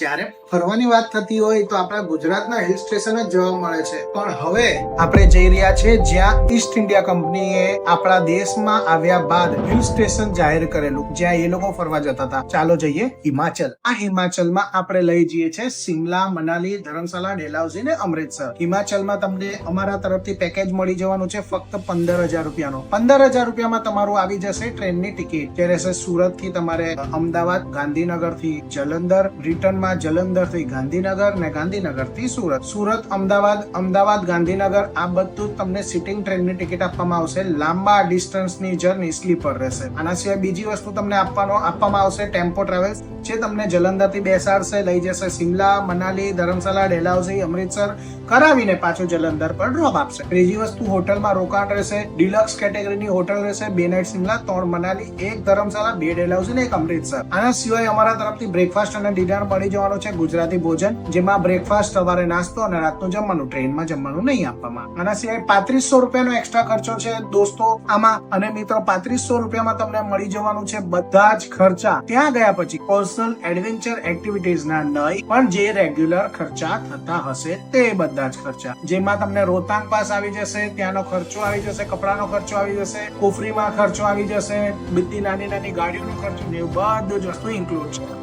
જ્યારે ફરવાની વાત થતી હોય તો આપણા ગુજરાતના હિલ સ્ટેશન જ જોવા મળે છે, પણ હવે આપણે જઈ રહ્યા છે જ્યાં ઈસ્ટ ઇન્ડિયા કંપનીએ આપણા દેશમાં આવ્યા બાદ હિલ સ્ટેશન જાહેર કરેલું, જ્યાં એ લોકો ફરવા જતા હતા. ચાલો જઈએ હિમાચલ. આ હિમાચલમાં આપણે લઈ જઈએ છે શિમલા, મનાલી, ધર્મશાલા, ડેલહાઉસી ને અમૃતસર. હિમાચલમાં તમને અમારા તરફથી પેકેજ મળી જવાનું છે ફક્ત 15,000 રૂપિયાનો. 15,000 રૂપિયામાં તમારું આવી જશે ટ્રેનની ટિકિટ, જે રહેશે સુરત થી તમારે અમદાવાદ, ગાંધીનગર થી જલંધર, રિટર્નમાં જલંધર થી ગાંધીનગર ને ગાંધીનગર થી સુરત, સુરત અમદાવાદ, અમદાવાદ ગાંધીનગર. આ બધું તમને સિટિંગ ટ્રેનની ટિકિટ આપવામાં આવશે. લાંબા ડિસ્ટન્સની જર્ની સ્લીપર રહેશે. આના સિવાય બીજી વસ્તુ તમને આપવામાં આવશે ટેમ્પો ટ્રાવેલ્સ, જે તમને જલંધર થી બેસાડશે, લઈ જશે શિમલા, મનાલી, ધર્મશાલા, ડેલહાઉસી, અમૃતસર કરાવીને પાછું જલંધર પર ડ્રોપ આપશે. ત્રીજી વસ્તુ હોટલમાં રોકાણ રહેશે. ડિલક્સ કેટેગરીની હોટલ રહેશે. 2 નાઇટ શિમલા, 3 મનાલી, 1 ધર્મશાલા, 2 ડેલહાઉસી ને 1 અમૃતસર. આના સિવાય અમારા તરફથી બ્રેકફાસ્ટ અને ડિનર મળી જવાનું છે, ગુજરાતી ભોજન, જેમાં બ્રેકફાસ્ટ, સવારે નાસ્તો અને રાતનું જમવાનું. ટ્રેનમાં જમવાનું નહીં આપવામાં. આના સિવાય 3500 રૂપિયાનો એક્સ્ટ્રા ખર્ચો છે દોસ્તો આમાં. અને મિત્રો 3500 રૂપિયામાં તમને મળી જવાનું છે બધા જ ખર્ચા. ત્યાં ગયા પછી પર્સનલ એડવેન્ચર એક્ટિવિટીઝ ના નહીં, પણ જે રેગ્યુલર ખર્ચા થતા હશે તે બધા જ ખર્ચા, જેમાં તમને રોહતાંગ પાસ આવી જશે, ત્યાંનો ખર્ચો આવી જશે, કપડાનો ખર્ચો આવી જશે, કુફરીમાં ખર્ચો આવી જશે, બધી નાની નાની ગાડીઓનો ખર્ચો, ને બધું જ વસ્તુ ઇન્ક્લુડ છે.